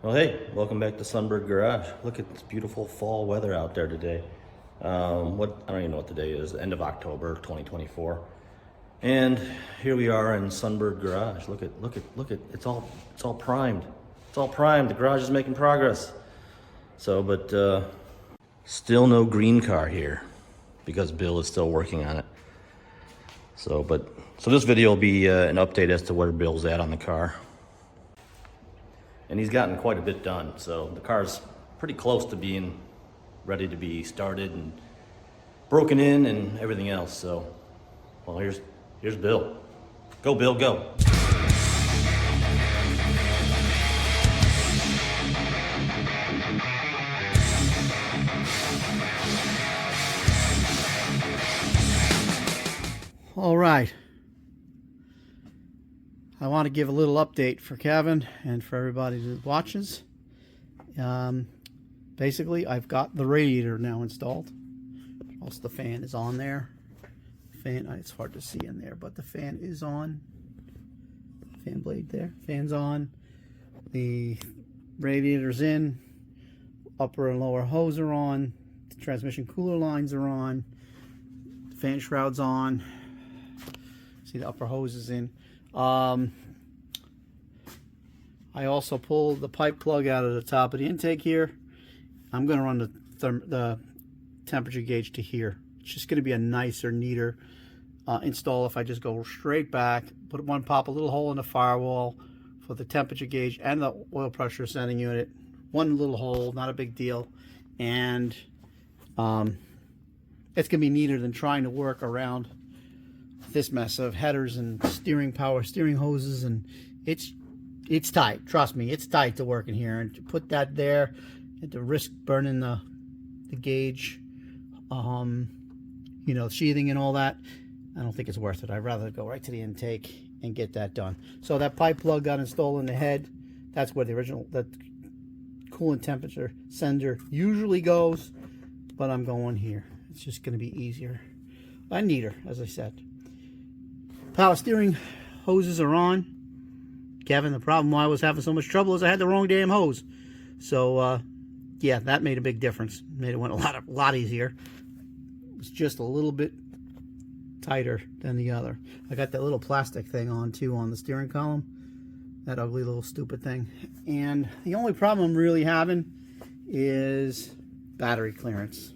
Well, hey, welcome back to Sunbird Garage. Look at this beautiful fall weather out there today. I don't even know what the day is. End of October, 2024. And here we are in Sunbird Garage. Look at. It's all primed. It's all primed. The garage is making progress. But still no green car here because Bill is still working on it. So this video will be an update as to where Bill's at on the car. And he's gotten quite a bit done, so the car's pretty close to being ready to be started and broken in and everything else. So, well, here's Bill. Go, Bill, go. All right. I want to give a little update for Kevin and for everybody that watches. Basically, I've got the radiator now installed. Also, the fan is on there. It's hard to see in there, but the fan is on. Fan blade there. Fan's on. The radiator's in. Upper and lower hose are on. The transmission cooler lines are on. The fan shroud's on. See, the upper hose is in. I also pulled the pipe plug out of the top of the intake here. I'm going to run the temperature gauge to here. It's just going to be a nicer, neater install if I just go straight back, pop a little hole in the firewall for the temperature gauge and the oil pressure sending unit. One little hole, not a big deal. And it's going to be neater than trying to work around this mess of headers and power steering hoses, and it's tight. Trust me, it's tight to work in here. And to put that there and to risk burning the gauge, sheathing and all that, I don't think it's worth it. I'd rather go right to the intake and get that done. So that pipe plug got installed in the head. That's where the coolant temperature sender usually goes, but I'm going here. It's just going to be easier and neater, as I said. Power steering hoses are on. Kevin, the problem why I was having so much trouble is I had the wrong damn hose. So, yeah, that made a big difference. Made it went a lot easier. It was just a little bit tighter than the other. I got that little plastic thing on, too, on the steering column. That ugly little stupid thing. And the only problem I'm really having is battery clearance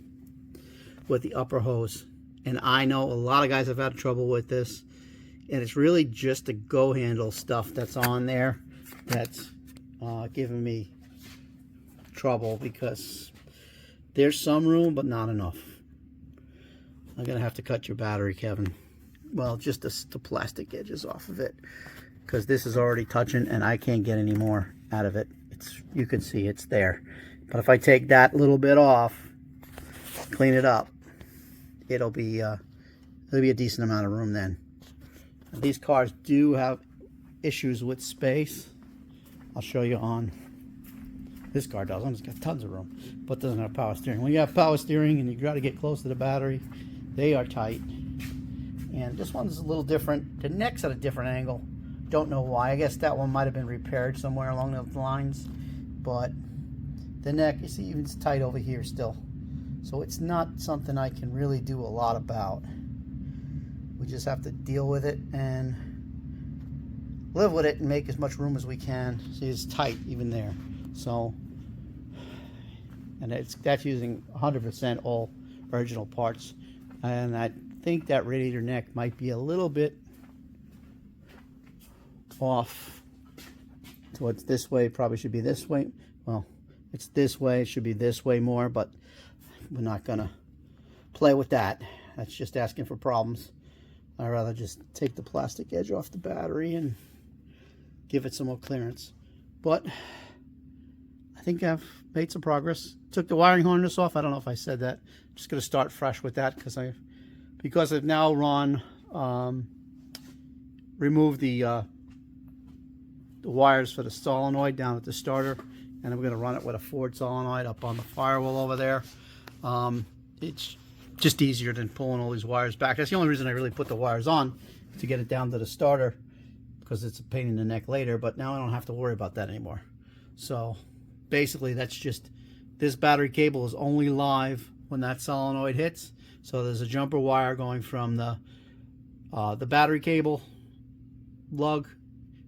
with the upper hose. And I know a lot of guys have had trouble with this. And it's really just the go handle stuff that's on there that's giving me trouble, because there's some room but not enough. I'm gonna have to cut your battery, Kevin. Well, just the plastic edges off of it, because this is already touching and I can't get any more out of it. You can see it's there, but if I take that little bit off, clean it up, it'll be a decent amount of room then. These cars do have issues with space. I'll show you on. This car doesn't. It's got tons of room, but doesn't have power steering. When you have power steering and you try to get close to the battery, they are tight. And this one's a little different. The neck's at a different angle. Don't know why. I guess that one might have been repaired somewhere along those lines. But the neck, you see, it's tight over here still. So it's not something I can really do a lot about. We just have to deal with it and live with it and make as much room as we can. See, it's tight even there. So, and that's using 100% all original parts. And I think that radiator neck might be a little bit off. So it's this way, probably should be this way. Well, it's this way, it should be this way more, but we're not gonna play with that. That's just asking for problems. I'd rather just take the plastic edge off the battery and give it some more clearance. But I think I've made some progress. Took the wiring harness off. I don't know if I said that. I'm just going to start fresh with that because I've now removed the wires for the solenoid down at the starter, and I'm going to run it with a Ford solenoid up on the firewall over there. It's just easier than pulling all these wires back. That's the only reason I really put the wires on, to get it down to the starter, because it's a pain in the neck later, but now I don't have to worry about that anymore. So basically that's just, this battery cable is only live when that solenoid hits. So there's a jumper wire going from the battery cable lug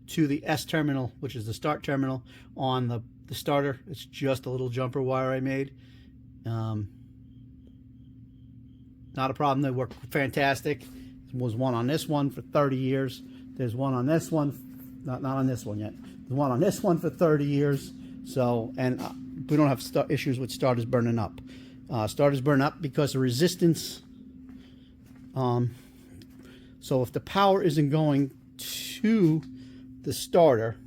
to the S terminal, which is the start terminal on the starter. It's just a little jumper wire I made. Not a problem. They work fantastic. There was one on this one for 30 years. There's one on this one, not on this one yet. There's one on this one for 30 years. So, and we don't have issues with starters burning up. Starters burn up because of resistance. So if the power isn't going to the starter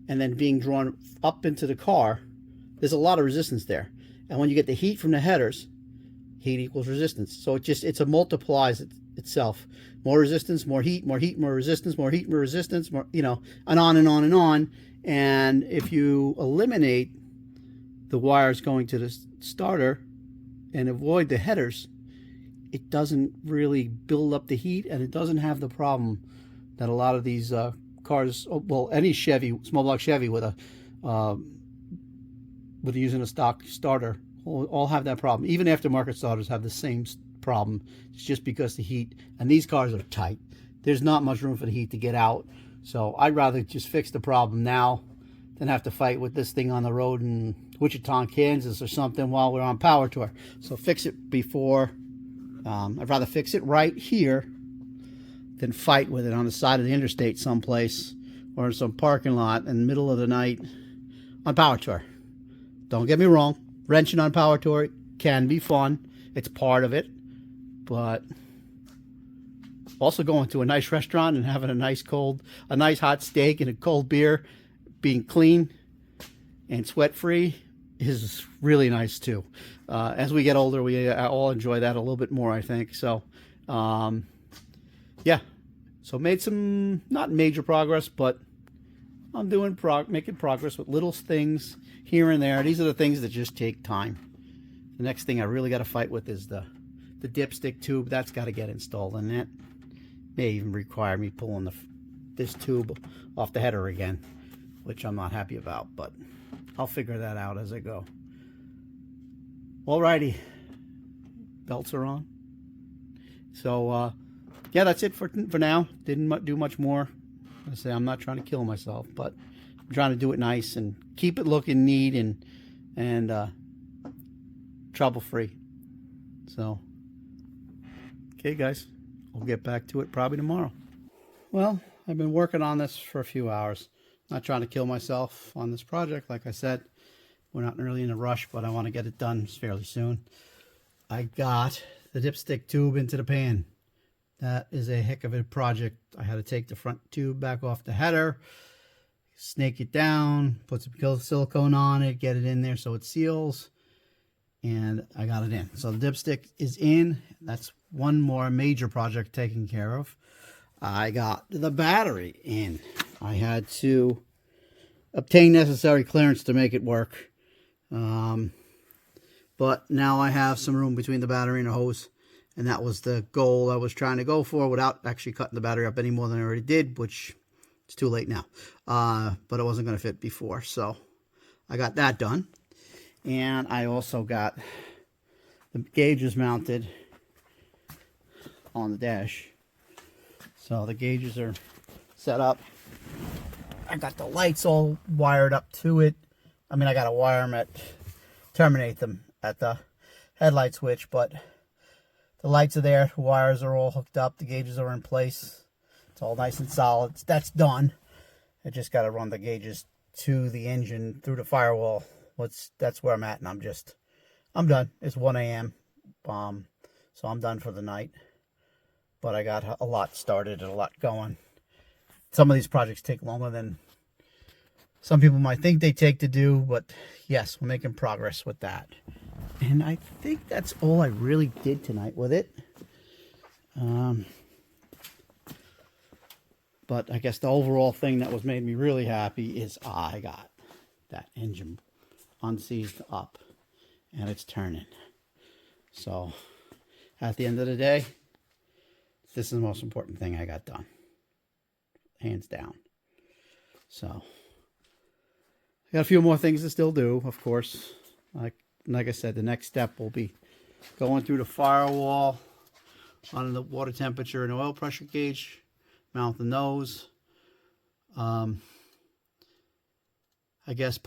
and then being drawn up into the car, there's a lot of resistance there. And when you get the heat from the headers, heat equals resistance. So it multiplies itself. More resistance, more heat, more heat, more resistance, more heat, more resistance, more, you know, and on and on and on. And if you eliminate the wires going to the starter and avoid the headers, it doesn't really build up the heat, and it doesn't have the problem that a lot of these cars, well, any Chevy, small block Chevy with using a stock starter, all have that problem. Even aftermarket starters have the same problem. It's just because the heat, and these cars are tight. There's not much room for the heat to get out. So I'd rather just fix the problem now than have to fight with this thing on the road in Wichita, Kansas or something while we're on power tour. So fix it before. I'd rather fix it right here than fight with it on the side of the interstate someplace or in some parking lot in the middle of the night on power tour. Don't get me wrong, wrenching on power tour can be fun. It's part of it. But also going to a nice restaurant and having a nice hot steak and a cold beer, being clean and sweat-free is really nice too. As we get older, we all enjoy that a little bit more, I think. So, yeah. So made some, not major progress, but I'm making progress with little things here and there. These are the things that just take time. The next thing I really got to fight with is the dipstick tube. That's got to get installed, and that may even require me pulling this tube off the header again, which I'm not happy about, but I'll figure that out as I go. Alrighty, belts are on. So yeah, that's it for now. Didn't do much more. I say I'm not trying to kill myself, but I'm trying to do it nice and keep it looking neat and trouble free. So okay, guys, I'll get back to it probably tomorrow. Well, I've been working on this for a few hours. Not trying to kill myself on this project. Like I said, we're not really in a rush, but I want to get it done fairly soon. I got the dipstick tube into the pan. That is a heck of a project. I had to take the front tube back off the header, snake it down, put some silicone on it, get it in there so it seals, and I got it in. So the dipstick is in. That's one more major project taken care of. I got the battery in. I had to obtain necessary clearance to make it work. But now I have some room between the battery and the hose. And that was the goal I was trying to go for without actually cutting the battery up any more than I already did, which it's too late now. But it wasn't going to fit before. So I got that done. And I also got the gauges mounted on the dash. So the gauges are set up. I got the lights all wired up to it. I mean, I got to wire them terminate them at the headlight switch, but the lights are there. The wires are all hooked up. The gauges are in place. It's all nice and solid. That's done. I just got to run the gauges to the engine through the firewall. That's where I'm at, and I'm done. It's 1 a.m. So I'm done for the night. But I got a lot started and a lot going. Some of these projects take longer than some people might think they take to do, but yes, we're making progress with that. And I think that's all I really did tonight with it. But I guess the overall thing that was made me really happy is I got that engine unseized up and it's turning. So at the end of the day, this is the most important thing I got done. Hands down. So Got a few more things to still do, of course. Like I said, the next step will be going through the firewall on the water temperature and oil pressure gauge, mount the nose. I guess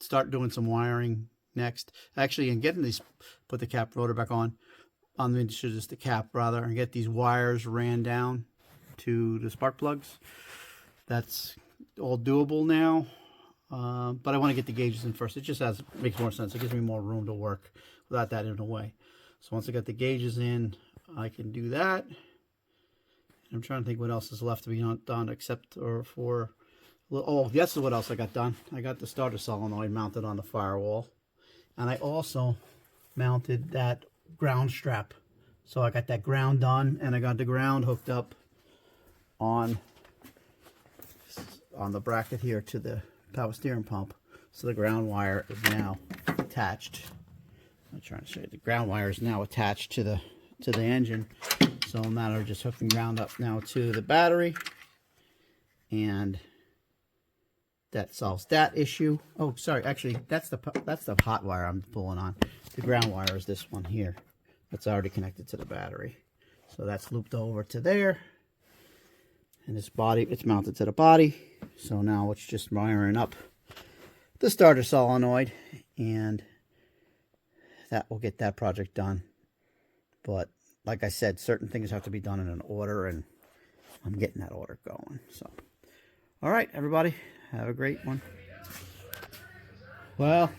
start doing some wiring next. Actually, and getting these, put the cap rotor back on the cap rather, and get these wires ran down to the spark plugs. That's all doable now. But I want to get the gauges in first. It just makes more sense. It gives me more room to work without that in the way. So once I got the gauges in, I can do that. I'm trying to think what else is left to be done except for... Oh, this is what else I got done. I got the starter solenoid mounted on the firewall. And I also mounted that ground strap. So I got that ground done, and I got the ground hooked up on the bracket here to the power steering pump. So the ground wire is now attached. I'm trying to show you. The ground wire is now attached to the engine. So I'm now just hooking ground up now to the battery, and that solves that issue. Oh, sorry. Actually, that's the hot wire I'm pulling on. The ground wire is this one here. That's already connected to the battery. So that's looped over to there. And this body, it's mounted to the body. So now it's just wiring up the starter solenoid, and that will get that project done. But like I said, certain things have to be done in an order, and I'm getting that order going. So, all right, everybody, have a great one. Well,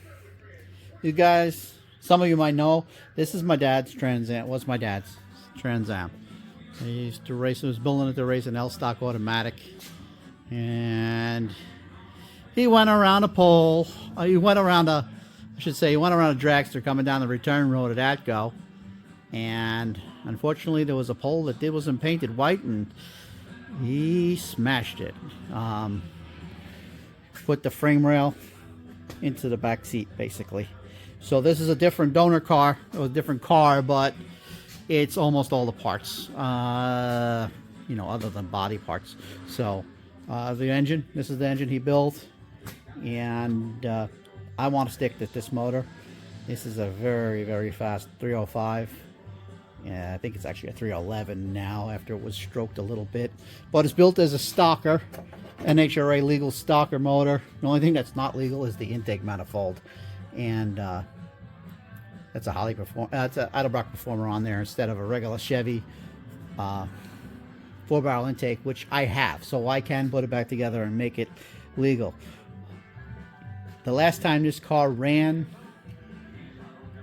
you guys, some of you might know, this is my dad's TransAm. Was my dad's TransAm. He used to race. He was building it to race an L-stock automatic, and he went around a pole. He went around a dragster coming down the return road at Atco, and unfortunately there was a pole that wasn't painted white, and he smashed it. Put the frame rail into the back seat, basically. So this is a different donor car, or a different car, but it's almost all the parts, you know, other than body parts. So the engine, this is the engine he built, and I want to stick with this motor. This is a very, very fast 305. Yeah, I think it's actually a 311 now after it was stroked a little bit. But it's built as a stocker, NHRA legal stocker motor. The only thing that's not legal is the intake manifold. And that's a that's an Edelbrock Performer on there instead of a regular Chevy 4-barrel intake, which I have. So I can put it back together and make it legal. The last time this car ran,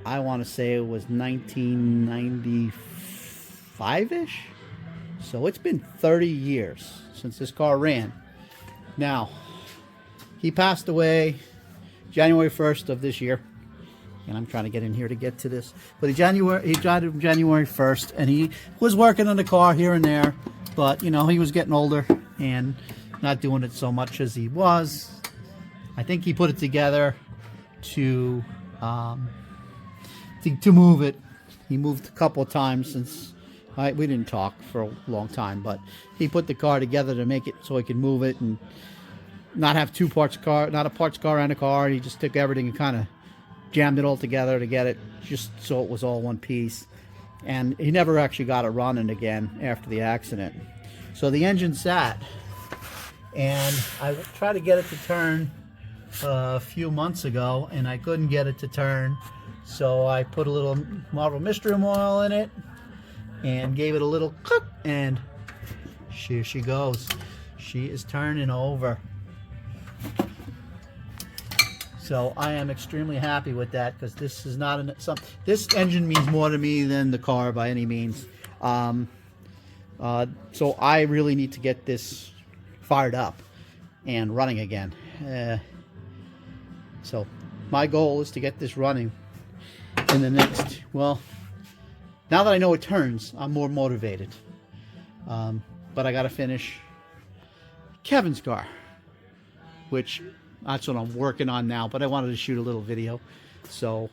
I want to say it was 1995-ish. So it's been 30 years since this car ran. Now, he passed away January 1st of this year. And I'm trying to get in here to get to this. But he died on January 1st, and he was working on the car here and there. But, you know, he was getting older and not doing it so much as he was. I think he put it together to move it. He moved a couple of times since we didn't talk for a long time, but he put the car together to make it so he could move it and not have two parts car, not a parts car and a car. He just took everything and kind of jammed it all together to get it just so it was all one piece. And he never actually got it running again after the accident. So the engine sat, and I tried to get it to turn a few months ago, and I couldn't get it to turn. So I put a little Marvel Mystery oil in it and gave it a little click, and here she goes. She is turning over. So I am extremely happy with that, because this is not this engine means more to me than the car by any means. So I really need to get this fired up and running again. So my goal is to get this running in the next, well, now that I know it turns, I'm more motivated. But I got to finish Kevin's car, which that's what I'm working on now. But I wanted to shoot a little video, so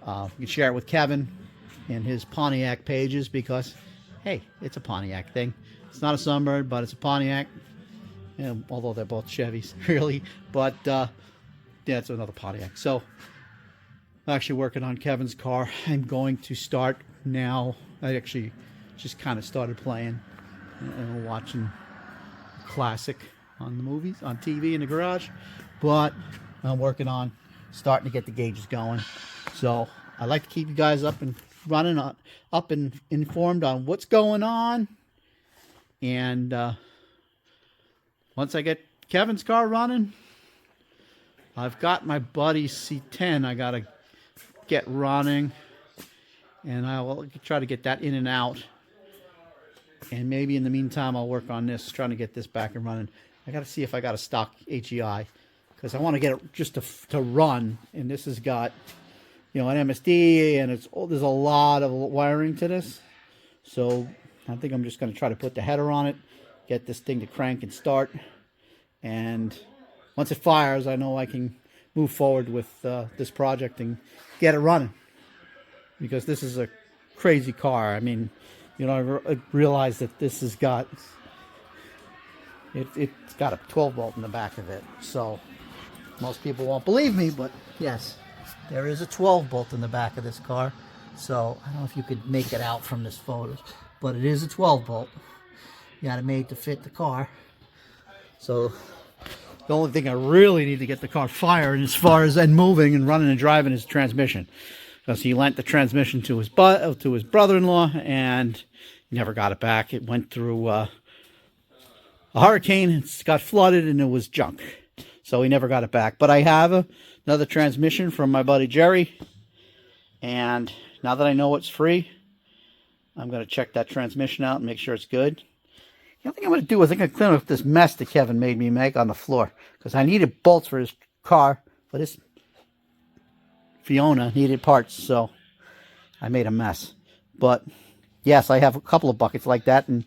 you can share it with Kevin and his Pontiac pages, because hey, it's a Pontiac thing. It's not a Sunbird, but it's a Pontiac, although they're both Chevys, really. But yeah, it's another Pontiac. So I'm actually working on Kevin's car. I'm going to start now. I actually just kind of started playing and watching classic on the movies, on TV in the garage. But I'm working on starting to get the gauges going. So I like to keep you guys up and running, up and informed on what's going on. And once I get Kevin's car running, I've got my buddy's C10 I got to get running. And I will try to get that in and out. And maybe in the meantime, I'll work on this, trying to get this back and running. I got to see if I got a stock HEI, because I want to get it just to run. And this has got, you know, an MSD, and there's a lot of wiring to this. So I think I'm just going to try to put the header on it, get this thing to crank and start. And once it fires, I know I can move forward with this project and get it running. Because this is a crazy car. I mean, you know, I realize that this has got, it's got a 12 volt in the back of it. So most people won't believe me, but yes, there is a 12 volt in the back of this car. So I don't know if you could make it out from this photo, but it is a 12 volt. You got it made to fit the car. So the only thing I really need to get the car firing as far as and moving and running and driving is transmission. Because he lent the transmission to his brother-in-law, and he never got it back. It went through a hurricane, it got flooded, and it was junk. So he never got it back. But I have another transmission from my buddy Jerry, and now that I know it's free, I'm going to check that transmission out and make sure it's good. The other thing I'm going to do is I'm going to clean up this mess that Kevin made me make on the floor, because I needed bolts for his car, for this Fiona needed parts, so I made a mess. But yes, I have a couple of buckets like that, and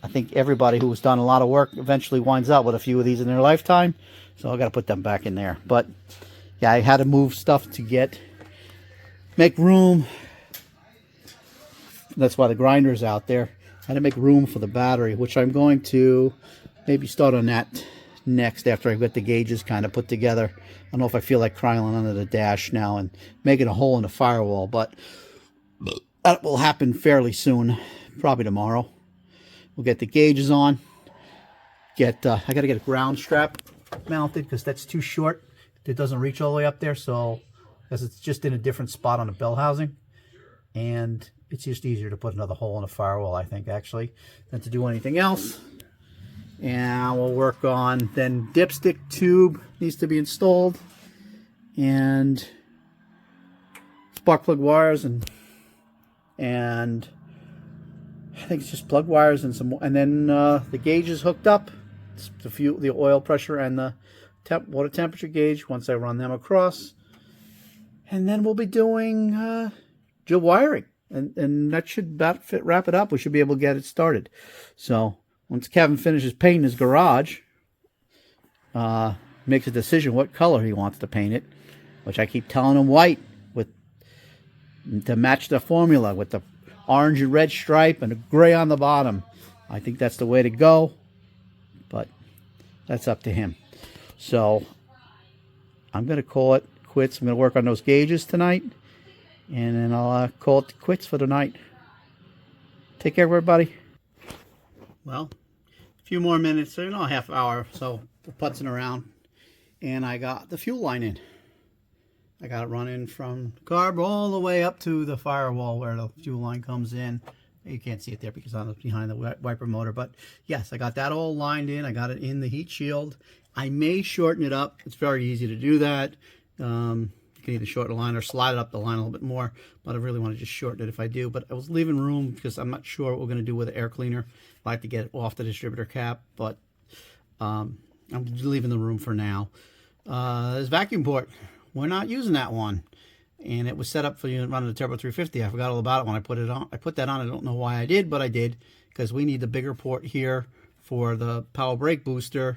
I think everybody who has done a lot of work eventually winds up with a few of these in their lifetime, so I got to put them back in there. But yeah, I had to move stuff to make room. That's why the grinder is out there. I had to make room for the battery, which I'm going to maybe start on that next after I get the gauges kind of put together. I don't know if I feel like crawling under the dash now and making a hole in the firewall, but that will happen fairly soon, probably tomorrow. We'll get the gauges on. I got to get a ground strap mounted because that's too short. It doesn't reach all the way up there, so because it's just in a different spot on the bell housing, and it's just easier to put another hole in the firewall, I think, actually, than to do anything else. And we'll work on then dipstick tube needs to be installed, and spark plug wires, and I think it's just plug wires and some, and then the gauge is hooked up, the oil pressure and the water temperature gauge once I run them across, and then we'll be doing dual wiring, and that should about wrap it up. We should be able to get it started. So once Kevin finishes painting his garage, makes a decision what color he wants to paint it, which I keep telling him white to match the formula with the orange and red stripe and a gray on the bottom. I think that's the way to go, but that's up to him. So I'm going to call it quits. I'm going to work on those gauges tonight, and then I'll call it quits for the night. Take care, everybody. Well, a few more minutes, so a half hour, so we're putzing around, and I got the fuel line in. I got it running from the carb all the way up to the firewall where the fuel line comes in. You can't see it there because I'm behind the wiper motor, but yes, I got that all lined in. I got it in the heat shield. I may shorten it up. It's very easy to do that. You can either shorten the line or slide it up the line a little bit more, but I really want to just shorten it if I do. But I was leaving room because I'm not sure what we're going to do with the air cleaner. I like to get it off the distributor cap, but I'm leaving the room for now. This vacuum port, we're not using that one, and it was set up for you running the Turbo 350. I forgot all about it when I put it on. I put that on. I don't know why I did, but I did, because we need the bigger port here for the power brake booster,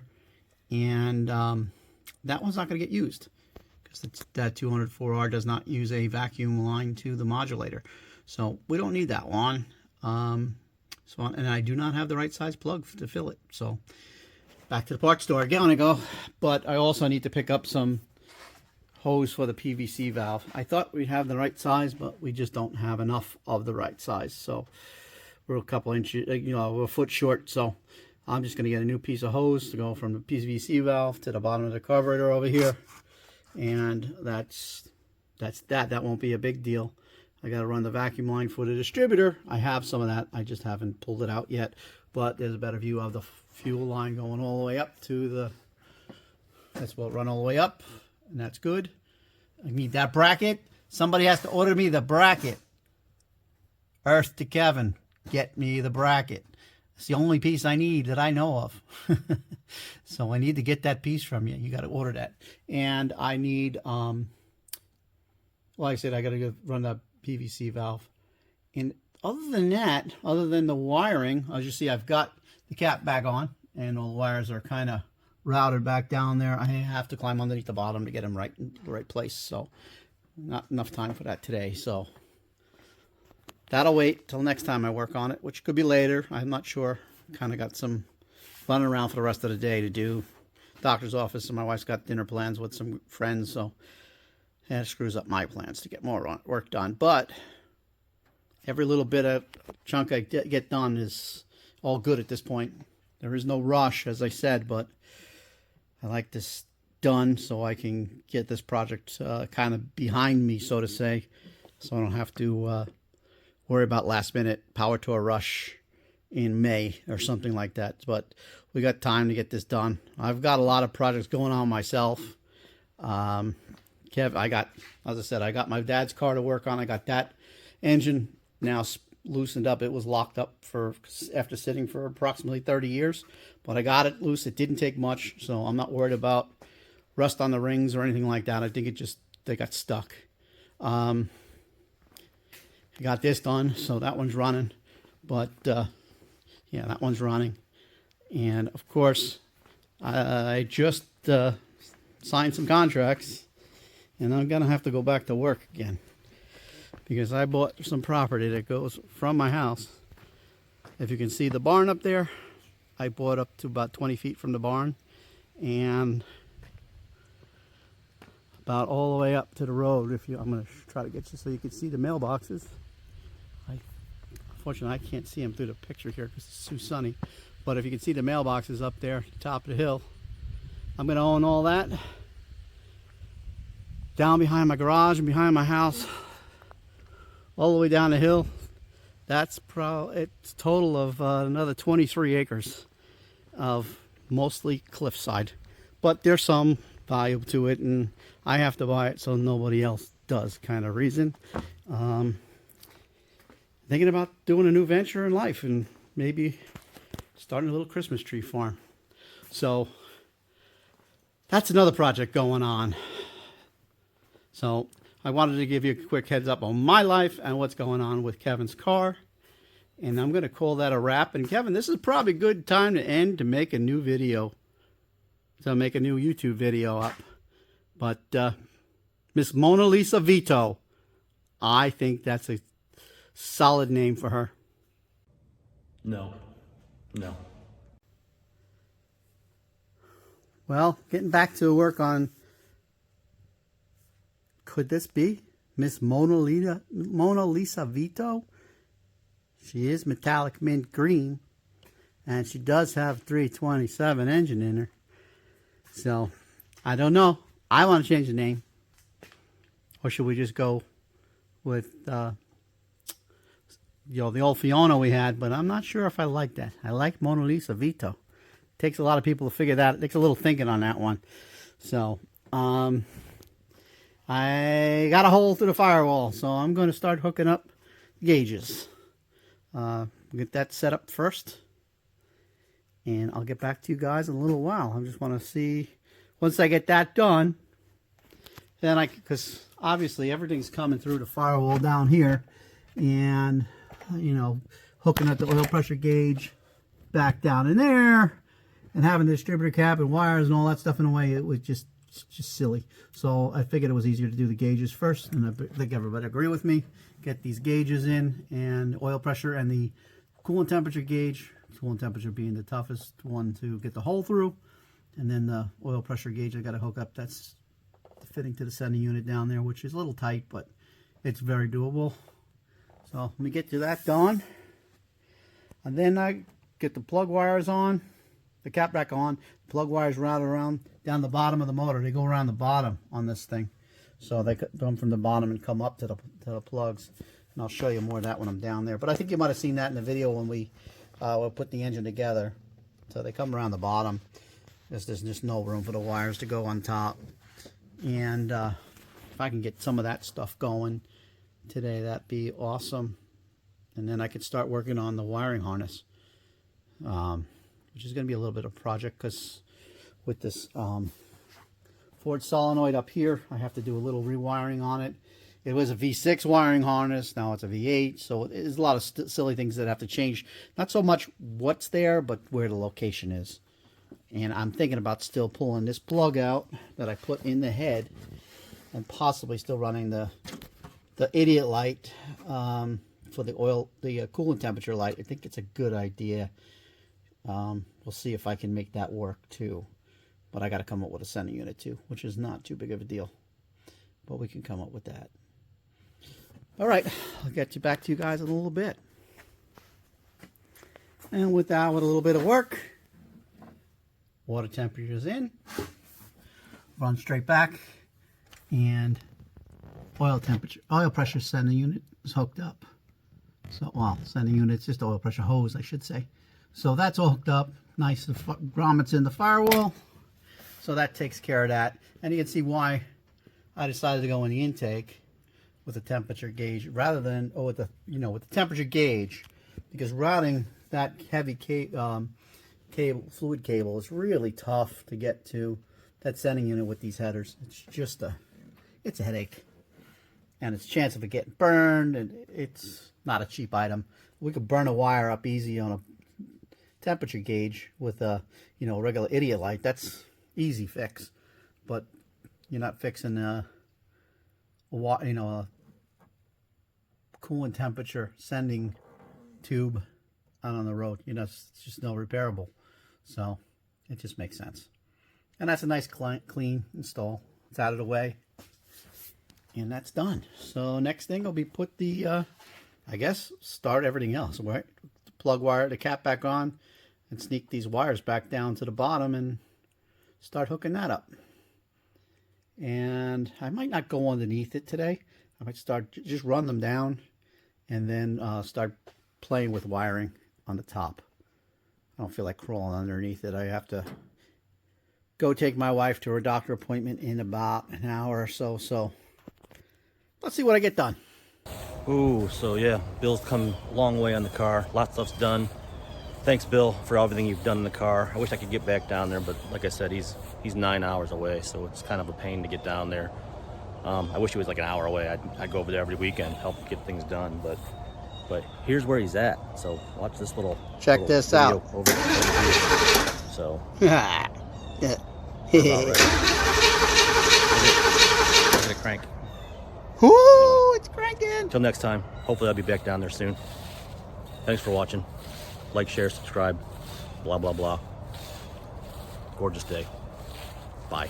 and that one's not going to get used because that 204R does not use a vacuum line to the modulator, so we don't need that one. And I do not have the right size plug to fill it, so back to the parts store again when I go. But I also need to pick up some hose for the PVC valve. I thought we'd have the right size, but we just don't have enough of the right size. So we're a couple inches, we're a foot short. So I'm just going to get a new piece of hose to go from the PVC valve to the bottom of the carburetor over here. And that's that. That won't be a big deal. I got to run the vacuum line for the distributor. I have some of that. I just haven't pulled it out yet. But there's a better view of the fuel line going all the way up to the... That's what run all the way up. And that's good. I need that bracket. Somebody has to order me the bracket. Earth to Kevin. Get me the bracket. It's the only piece I need that I know of. So I need to get that piece from you. You got to order that. And I need, like I said, I got to go run that PVC valve. And other than that, other than the wiring, as you see, I've got the cap back on. And all the wires are kind of routed back down there. I have to climb underneath the bottom to get them right in the right place. So not enough time for that today. So that'll wait till next time I work on it, which could be later. I'm not sure. Kind of got some running around for the rest of the day to do. Doctor's office, and my wife's got dinner plans with some friends, so that screws up my plans to get more work done. But every little bit of chunk I get done is all good at this point. There is no rush, as I said, but I like this done so I can get this project kind of behind me, so to say, so I don't have to worry about last minute power tour rush in May or something like that. But we got time to get this done. I've got a lot of projects going on myself. Kev, as I said, I got my dad's car to work on. I got that engine now loosened up. It was locked up after sitting for approximately 30 years, but I got it loose. It didn't take much, so I'm not worried about rust on the rings or anything like that. I think they got stuck. I got this done, so that one's running. But yeah, that one's running. And of course, I just signed some contracts, and I'm gonna have to go back to work again because I bought some property that goes from my house. If you can see the barn up there, I bought up to about 20 feet from the barn, and about all the way up to the road. I'm gonna try to get you so you can see the mailboxes. Unfortunately, I can't see them through the picture here because it's too sunny. But if you can see the mailboxes up there at the top of the hill, I'm going to own all that. Down behind my garage and behind my house, all the way down the hill. It's a total of another 23 acres of mostly cliffside. But there's some value to it, and I have to buy it so nobody else does, kind of reason. Thinking about doing a new venture in life and maybe starting a little Christmas tree farm. So that's another project going on. So I wanted to give you a quick heads up on my life and what's going on with Kevin's car. And I'm going to call that a wrap. And Kevin, this is probably a good time to end to make a new video. To make a new YouTube video up. But Miss Mona Lisa Vito, I think that's a solid name for her. No. Well, getting back to work on, could this be Miss Mona Lisa Vito? She is metallic mint green, and she does have 327 engine in her. So, I don't know. I want to change the name. Or should we just go with the old Fiona we had, but I'm not sure if I like that. I like Mona Lisa Vito. Takes a lot of people to figure that. It takes a little thinking on that one. So, I got a hole through the firewall, so I'm going to start hooking up gauges. Get that set up first, and I'll get back to you guys in a little while. I just want to see, once I get that done, then because obviously everything's coming through the firewall down here, and hooking up the oil pressure gauge back down in there and having the distributor cap and wires and all that stuff in a way, it was just silly. So I figured it was easier to do the gauges first, and I think everybody agree with me. Get these gauges in, and oil pressure and the coolant temperature gauge coolant temperature being the toughest one to get the hole through. And then the oil pressure gauge I got to hook up. That's fitting to the sending unit down there, which is a little tight, but it's very doable. So let me get to that done. And then I get the plug wires on, the cap back on. Plug wires route around down the bottom of the motor. They go around the bottom on this thing. So they come from the bottom and come up to the plugs. And I'll show you more of that when I'm down there. But I think you might have seen that in the video when we put the engine together. So they come around the bottom. There's just no room for the wires to go on top. And if I can get some of that stuff going today, that'd be awesome. And then I could start working on the wiring harness, which is going to be a little bit of a project because with this Ford solenoid up here, I have to do a little rewiring on it. It was a V6 wiring harness, now it's a V8, so there's a lot of silly things that have to change. Not so much what's there, but where the location is. And I'm thinking about still pulling this plug out that I put in the head and possibly still running the idiot light for the coolant temperature light. I think it's a good idea. We'll see if I can make that work too. But I got to come up with a sending unit too, which is not too big of a deal. But we can come up with that. All right, I'll get you back to you guys in a little bit. And with that, with a little bit of work, water temperature is in, run straight back, and oil pressure sending unit is hooked up. So, well, sending unit's just oil pressure hose, I should say. So that's all hooked up. Nice, the grommets in the firewall. So that takes care of that. And you can see why I decided to go in the intake with a temperature gauge rather than with the temperature gauge, because routing that heavy fluid cable is really tough to get to that sending unit with these headers. It's just it's a headache, and it's a chance of it getting burned, and it's not a cheap item. We could burn a wire up easy on a temperature gauge with a regular idiot light. That's easy fix, but you're not fixing a coolant temperature sending tube out on the road. It's just no repairable. So it just makes sense. And that's a nice clean install. It's out of the way. And that's done. So next thing will be put the, I guess, start everything else. Right? Plug wire the cap back on and sneak these wires back down to the bottom and start hooking that up. And I might not go underneath it today. I might just run them down and then start playing with wiring on the top. I don't feel like crawling underneath it. I have to go take my wife to her doctor appointment in about an hour or so. So let's see what I get done. Ooh, so yeah, Bill's come a long way on the car. Lots of stuff's done. Thanks, Bill, for everything you've done in the car. I wish I could get back down there, but like I said, he's 9 hours away, so it's kind of a pain to get down there. I wish he was like an hour away. I'd go over there every weekend, help get things done, but here's where he's at. So watch this little this out over here. So yeah. Look at it crank. Whoo, it's cranking. Till next time, hopefully I'll be back down there soon. Thanks for watching. Like, share, subscribe, blah blah blah. Gorgeous day. Bye.